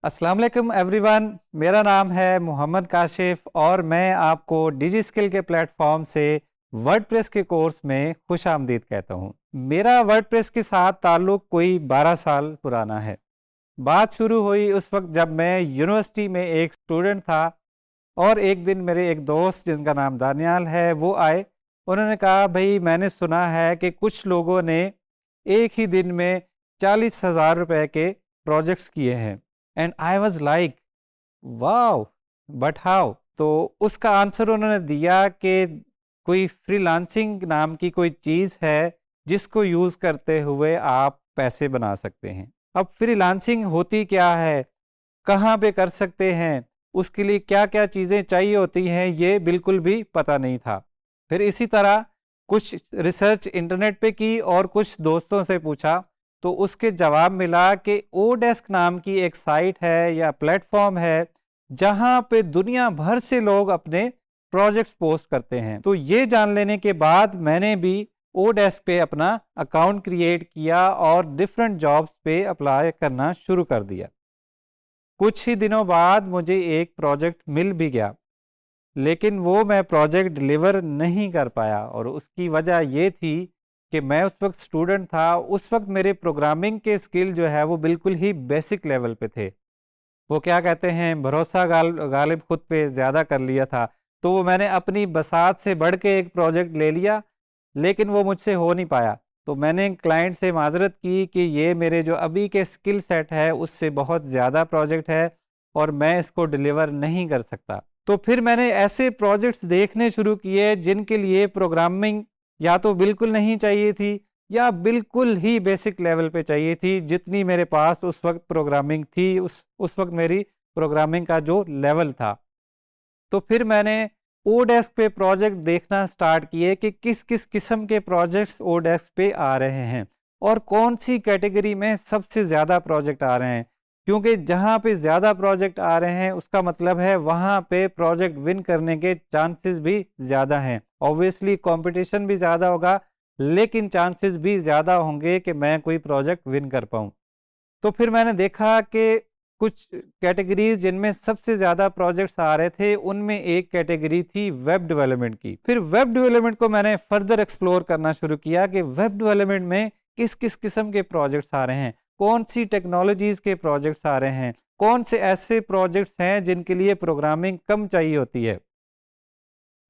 अस्सलाम वालेकुम एवरीवन। मेरा नाम है मोहम्मद काशिफ और मैं आपको डिजी स्किल के प्लेटफॉर्म से वर्डप्रेस के कोर्स में खुश आमदीद कहता हूँ। मेरा वर्डप्रेस के साथ ताल्लुक़ कोई 12 साल पुराना है। बात शुरू हुई उस वक्त जब मैं यूनिवर्सिटी में एक स्टूडेंट था और एक दिन मेरे एक दोस्त जिनका नाम दानियाल है वो आए। उन्होंने कहा, भाई मैंने सुना है कि कुछ लोगों ने एक ही दिन में 40,000 रुपए के प्रोजेक्ट्स किए हैं। And I was like wow, but how. तो उसका आंसर उन्होंने दिया कि कोई फ्रीलांसिंग नाम की कोई चीज़ है जिसको यूज़ करते हुए आप पैसे बना सकते हैं। अब फ्रीलांसिंग होती क्या है, कहाँ पे कर सकते हैं, उसके लिए क्या क्या चीज़ें चाहिए होती हैं, ये बिल्कुल भी पता नहीं था। फिर इसी तरह कुछ रिसर्च इंटरनेट पे की और कुछ दोस्तों से पूछा तो उसके जवाब मिला कि ओडेस्क नाम की एक साइट है या प्लेटफॉर्म है जहां पे दुनिया भर से लोग अपने प्रोजेक्ट्स पोस्ट करते हैं। तो ये जान लेने के बाद मैंने भी ओडेस्क पे अपना अकाउंट क्रिएट किया और डिफरेंट जॉब्स पे अप्लाई करना शुरू कर दिया। कुछ ही दिनों बाद मुझे एक प्रोजेक्ट मिल भी गया, लेकिन वो मैं प्रोजेक्ट डिलीवर नहीं कर पाया और उसकी वजह ये थी कि मैं उस वक्त स्टूडेंट था। उस वक्त मेरे प्रोग्रामिंग के स्किल जो है वो बिल्कुल ही बेसिक लेवल पे थे। वो क्या कहते हैं, भरोसा गालिब खुद पे ज़्यादा कर लिया था। तो वो मैंने अपनी बसात से बढ़ के एक प्रोजेक्ट ले लिया, लेकिन वो मुझसे हो नहीं पाया। तो मैंने क्लाइंट से माजरत की कि ये मेरे जो अभी के स्किल सेट है उससे बहुत ज़्यादा प्रोजेक्ट है और मैं इसको डिलीवर नहीं कर सकता। तो फिर मैंने ऐसे प्रोजेक्ट्स देखने शुरू किए जिनके लिए प्रोग्रामिंग या तो बिल्कुल नहीं चाहिए थी या बिल्कुल ही बेसिक लेवल पे चाहिए थी। जितनी मेरे पास उस वक्त प्रोग्रामिंग थी, उस वक्त मेरी प्रोग्रामिंग का जो लेवल था। तो फिर मैंने ओडेस्क पे प्रोजेक्ट देखना स्टार्ट किए कि किस किस किस्म के प्रोजेक्ट्स ओडेस्क पे आ रहे हैं और कौन सी कैटेगरी में सबसे ज़्यादा प्रोजेक्ट आ रहे हैं। क्योंकि जहाँ पे ज़्यादा प्रोजेक्ट आ रहे हैं उसका मतलब है वहाँ पे प्रोजेक्ट विन करने के चांसेस भी ज़्यादा हैं। ऑब्वियसली कंपटीशन भी ज़्यादा होगा, लेकिन चांसेस भी ज़्यादा होंगे कि मैं कोई प्रोजेक्ट विन कर पाऊँ। तो फिर मैंने देखा कि कुछ कैटेगरीज जिनमें सबसे ज़्यादा प्रोजेक्ट्स आ रहे थे उनमें एक कैटेगरी थी वेब डेवलपमेंट की। फिर वेब डेवलपमेंट को मैंने फर्दर एक्सप्लोर करना शुरू किया कि वेब डेवलपमेंट में किस किस किस्म के प्रोजेक्ट्स आ रहे हैं, कौन सी टेक्नोलॉजीज के प्रोजेक्ट्स आ रहे हैं, कौन से ऐसे प्रोजेक्ट्स हैं जिनके लिए प्रोग्रामिंग कम चाहिए होती है।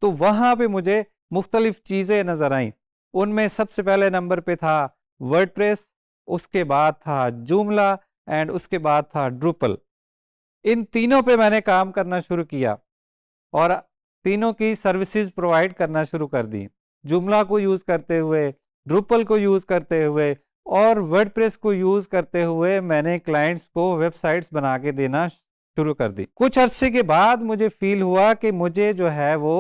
तो वहाँ पे मुझे मुख्तलिफ चीज़ें नज़र आईं। उनमें सबसे पहले नंबर पे था वर्डप्रेस, उसके बाद था जूमला एंड उसके बाद था ड्रूपल। इन तीनों पे मैंने काम करना शुरू किया और तीनों की सर्विसेज प्रोवाइड करना शुरू कर दी। जूमला को यूज़ करते हुए, ड्रूपल को यूज़ करते हुए और वर्डप्रेस को यूज़ करते हुए मैंने क्लाइंट्स को वेबसाइट्स बना के देना शुरू कर दी। कुछ अरसे के बाद मुझे फील हुआ कि मुझे जो है वो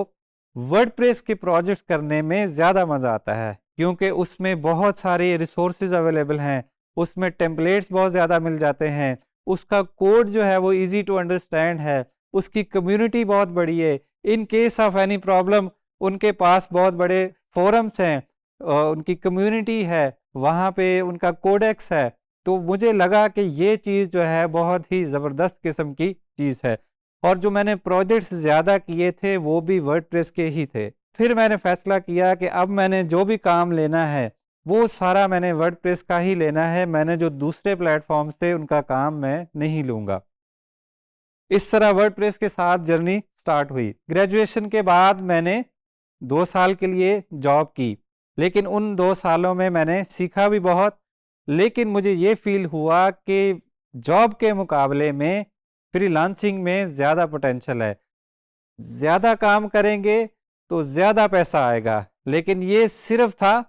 वर्डप्रेस के प्रोजेक्ट्स करने में ज़्यादा मज़ा आता है, क्योंकि उसमें बहुत सारे रिसोर्सेज अवेलेबल हैं, उसमें टेम्पलेट्स बहुत ज़्यादा मिल जाते हैं, उसका कोड जो है वो इजी टू अंडरस्टैंड है, उसकी कम्युनिटी बहुत बड़ी है। In case of any problem उनके पास बहुत बड़े फोरम्स हैं, उनकी कम्युनिटी है, वहाँ पे उनका कोडेक्स है। तो मुझे लगा कि ये चीज़ जो है बहुत ही ज़बरदस्त किस्म की चीज़ है और जो मैंने प्रोजेक्ट्स ज़्यादा किए थे वो भी वर्डप्रेस के ही थे। फिर मैंने फैसला किया कि अब मैंने जो भी काम लेना है वो सारा मैंने वर्डप्रेस का ही लेना है, मैंने जो दूसरे प्लेटफॉर्म्स थे उनका काम मैं नहीं लूँगा। इस तरह वर्डप्रेस के साथ जर्नी स्टार्ट हुई। ग्रेजुएशन के बाद मैंने 2 साल के लिए जॉब की, लेकिन उन 2 सालों में मैंने सीखा भी बहुत, लेकिन मुझे ये फील हुआ कि जॉब के मुकाबले में फ्रीलांसिंग में ज़्यादा पोटेंशियल है। ज़्यादा काम करेंगे तो ज़्यादा पैसा आएगा, लेकिन ये सिर्फ था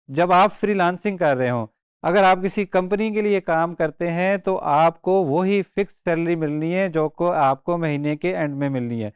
जब आप फ्रीलांसिंग कर रहे हो। अगर आप किसी कंपनी के लिए काम करते हैं तो आपको वही फिक्स सैलरी मिलनी है जो को आपको महीने के एंड में मिलनी है।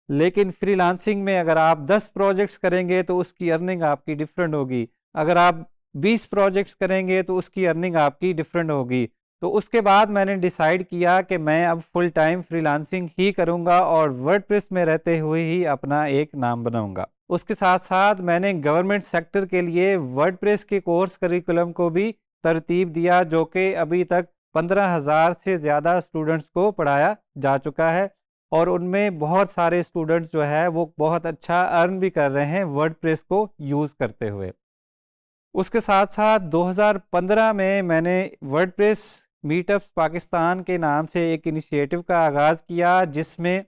लेकिन फ्रीलांसिंग में अगर आप 10 प्रोजेक्ट्स करेंगे तो उसकी अर्निंग आपकी डिफरेंट होगी। अगर आप 20 प्रोजेक्ट्स करेंगे तो उसकी अर्निंग आपकी डिफरेंट होगी। तो उसके बाद मैंने डिसाइड किया कि मैं अब फुल टाइम फ्रीलांसिंग ही करूंगा और वर्डप्रेस में रहते हुए ही अपना एक नाम बनाऊंगा। उसके साथ साथ मैंने गवर्नमेंट सेक्टर के लिए वर्डप्रेस के कोर्स करिकुलम को भी तरतीब दिया, जो कि अभी तक 15,000 से ज़्यादा स्टूडेंट्स को पढ़ाया जा चुका है और उनमें बहुत सारे स्टूडेंट्स जो है वो बहुत अच्छा अर्न भी कर रहे हैं वर्डप्रेस को यूज़ करते हुए। उसके साथ साथ 2015 में मैंने वर्डप्रेस मीटअप्स पाकिस्तान के नाम से एक इनिशिएटिव का आगाज़ किया, जिसमें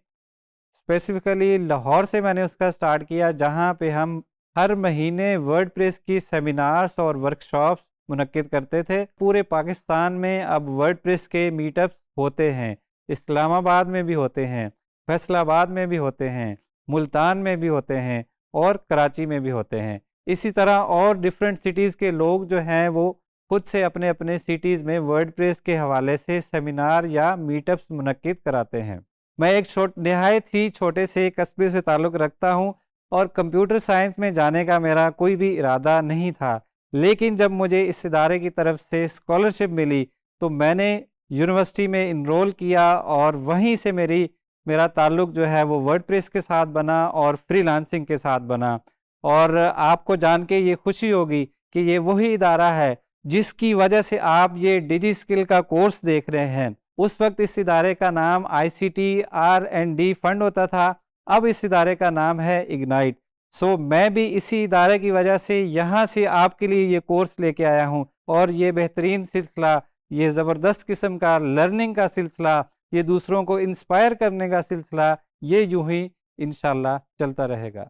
स्पेसिफिकली लाहौर से मैंने उसका स्टार्ट किया, जहां पे हम हर महीने वर्डप्रेस की सेमिनार्स और वर्कशॉप्स मुनक्किद करते थे। पूरे पाकिस्तान में अब वर्डप्रेस के मीटअप्स होते हैं, इस्लामाबाद में भी होते हैं, फैसलाबाद में भी होते हैं, मुल्तान में भी होते हैं और कराची में भी होते हैं। इसी तरह और डिफरेंट सिटीज़ के लोग जो हैं वो खुद से अपने अपने सिटीज़ में वर्डप्रेस के हवाले से सेमिनार या मीटअप्स मुनक्किद कराते हैं। मैं एक नहायत ही छोटे से कस्बे से ताल्लुक़ रखता हूँ और कंप्यूटर साइंस में जाने का मेरा कोई भी इरादा नहीं था, लेकिन जब मुझे इस इदारे की तरफ से स्कॉलरशिप मिली तो मैंने यूनिवर्सिटी में इनरोल किया और वहीं से मेरा ताल्लुक़ जो है वो वर्डप्रेस के साथ बना और फ्रीलांसिंग के साथ बना। और आपको जान के ये खुशी होगी कि ये वही इदारा है जिसकी वजह से आप ये डिजी स्किल का कोर्स देख रहे हैं। उस वक्त इस इदारे का नाम ICT R&D फंड होता था, अब इस इदारे का नाम है इग्नाइट। सो मैं भी इसी इदारे की वजह से यहाँ से आपके लिए ये कोर्स लेके आया हूँ और ये बेहतरीन सिलसिला, ये ज़बरदस्त किस्म का लर्निंग का सिलसिला, ये दूसरों को इंस्पायर करने का सिलसिला, ये यूं ही इंशाल्लाह चलता रहेगा।